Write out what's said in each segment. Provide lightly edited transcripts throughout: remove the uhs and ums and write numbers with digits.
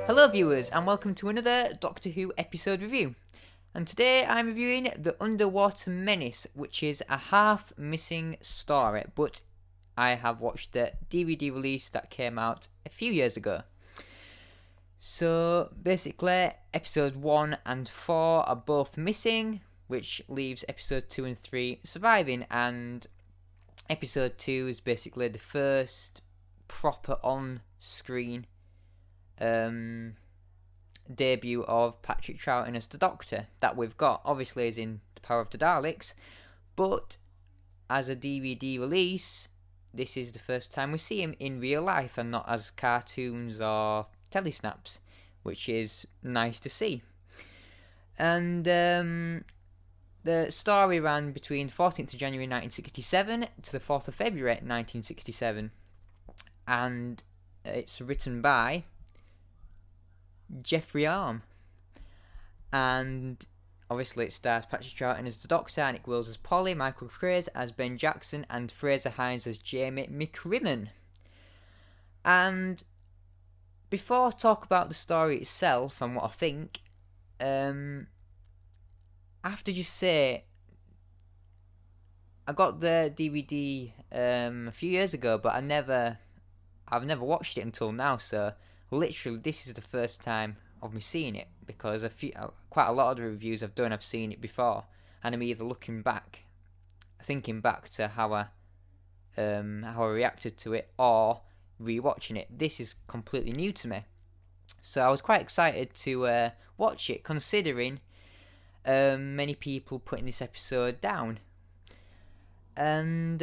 Hello viewers and welcome to another Doctor Who episode review. And today I'm reviewing The Underwater Menace, which is a half missing story, but I have watched the DVD release that came out a few years ago. So basically episode 1 and 4 are both missing, which leaves episode 2 and 3 surviving, and episode 2 is basically the first proper on-screen debut of Patrick Troughton as the Doctor that we've got. Obviously is in The Power of the Daleks, but as a DVD release, this is the first time we see him in real life and not as cartoons or telesnaps, which is nice to see. And the story ran between the 14th of January 1967 to the 4th of February 1967, and it's written by Jeffrey Arm, and obviously it stars Patrick Troughton as the Doctor, Nick Wills as Polly, Michael Craze as Ben Jackson, and Fraser Hines as Jamie McCrimmon. And before I talk about the story itself and what I think, I have to just say I got the DVD a few years ago, but I've never watched it until now. So literally, this is the first time of me seeing it, because quite a lot of the reviews I've done, I've seen it before, and I'm either thinking back to how I reacted to it, or rewatching it. This is completely new to me, so I was quite excited to watch it, considering many people putting this episode down, and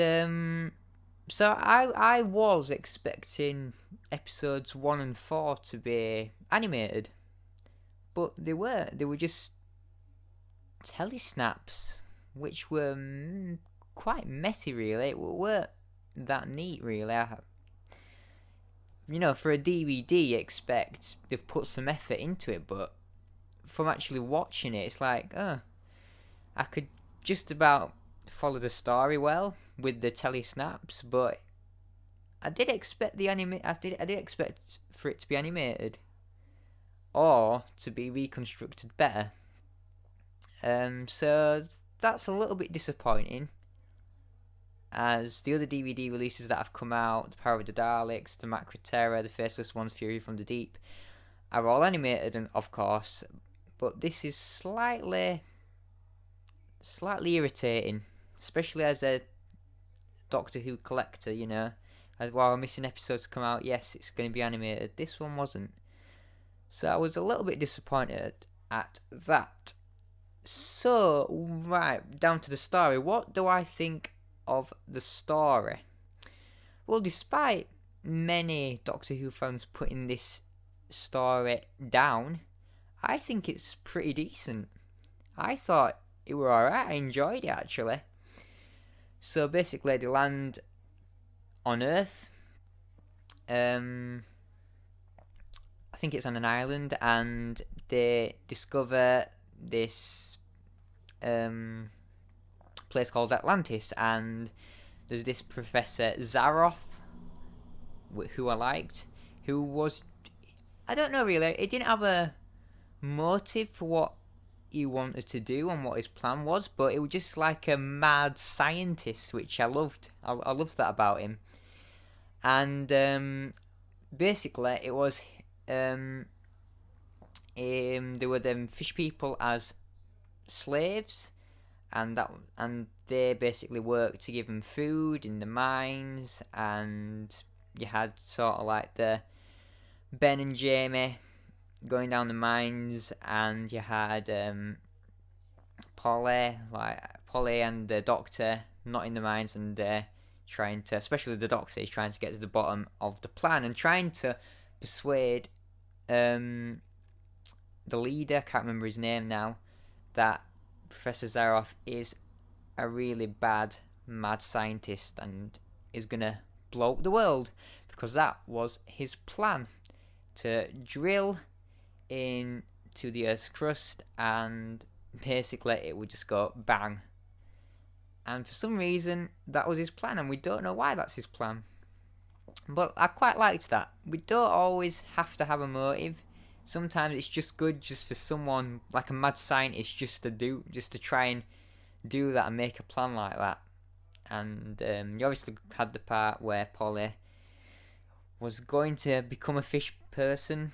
so I was expecting episodes 1 and 4 to be animated, but they were just telesnaps, which were quite messy really. It weren't that neat really. For a DVD you expect they've put some effort into it, but from actually watching it, it's like, I could just about follow the story well with the telesnaps, but I did expect I did expect for it to be animated or to be reconstructed better. So that's a little bit disappointing, as the other DVD releases that have come out, The Power of the Daleks, The Macra Terror, The Faceless Ones, Fury from the Deep, are all animated, and of course, but this is slightly irritating, especially as a Doctor Who collector, as while missing episodes come out, yes, it's going to be animated. This one wasn't. So I was a little bit disappointed at that. So, right, down to the story. What do I think of the story? Well, despite many Doctor Who fans putting this story down, I think it's pretty decent. I thought it were alright. I enjoyed it, actually. So basically, they land on Earth. I think it's on an island, and they discover this place called Atlantis, and there's this Professor Zaroff, who I liked, who was, I don't know really, he didn't have a motive for what he wanted to do and what his plan was, but it was just like a mad scientist, which I loved. I loved that about him. And basically it was there were them fish people as slaves, and they basically worked to give them food in the mines, and you had sort of like the Ben and Jamie going down the mines, and you had Polly and the Doctor not in the mines, and trying to, especially the Doctor, is trying to get to the bottom of the plan and trying to persuade the leader, can't remember his name now, that Professor Zaroff is a really bad mad scientist and is gonna blow up the world, because that was his plan, to drill into the Earth's crust, and basically it would just go bang. And for some reason that was his plan, and we don't know why that's his plan. But I quite liked that. We don't always have to have a motive sometimes it's just good just for someone like a mad scientist just to try and do that and make a plan like that. And you obviously had the part where Polly was going to become a fish person,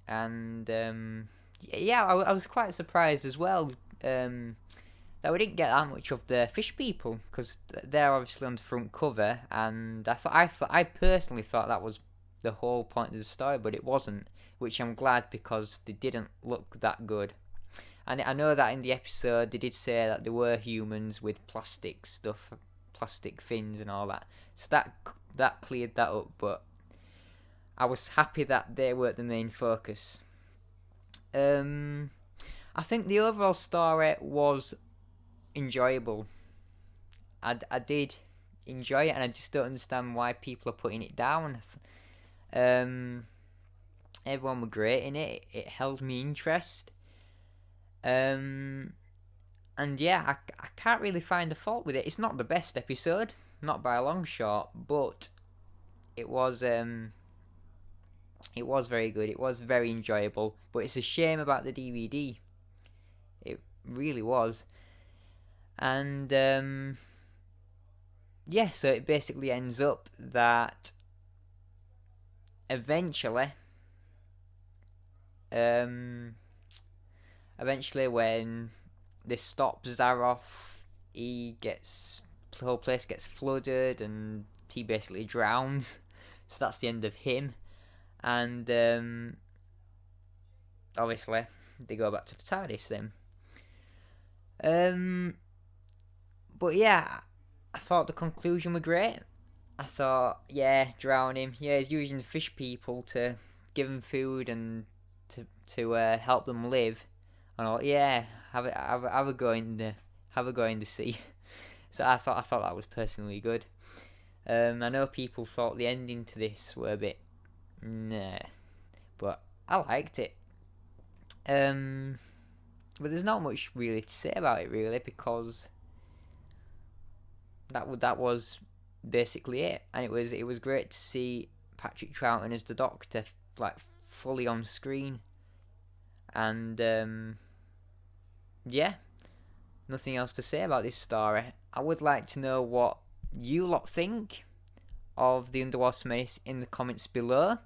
and I was quite surprised as well that we didn't get that much of the fish people, because they're obviously on the front cover, and I personally thought that was the whole point of the story, but it wasn't, which I'm glad, because they didn't look that good. And I know that in the episode they did say that there were humans with plastic stuff, plastic fins and all that, so that cleared that up, but I was happy that they weren't the main focus. I think the overall story was enjoyable. I did enjoy it, and I just don't understand why people are putting it down. Everyone were great in it. It held me interest. And yeah, I can't really find a fault with it. It's not the best episode, not by a long shot, but it was very good. It was very enjoyable, but it's a shame about the DVD. It really was. And yeah, so it basically ends up that eventually when this stops Zaroff, the whole place gets flooded and he basically drowns. So that's the end of him. And obviously they go back to the TARDIS then. But yeah, I thought the conclusion was great. I thought, yeah, drown him. Yeah, he's using the fish people to give them food and to help them live. And all, yeah, have a go in the sea. So I thought that was personally good. I know people thought the ending to this were a bit nah, but I liked it. But there's not much really to say about it, really, because that was basically it, and it was great to see Patrick Troughton as the Doctor, like, fully on screen, and yeah, nothing else to say about this story. I would like to know what you lot think of the Underwater Menace in the comments below.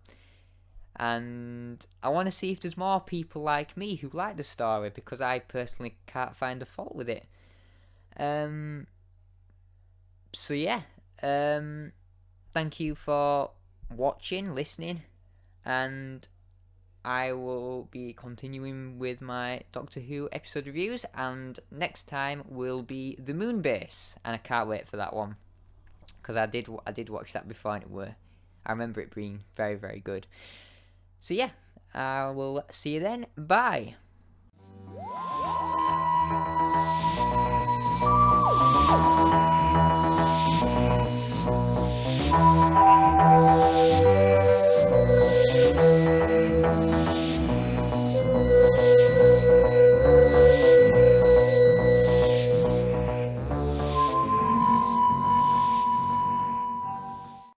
And I want to see if there's more people like me who like the story, because I personally can't find a fault with it. So yeah, thank you for watching, listening, and I will be continuing with my Doctor Who episode reviews, and next time will be the Moonbase, and I can't wait for that one, because I did watch that before, and I remember it being very, very good. So yeah, I will see you then. Bye.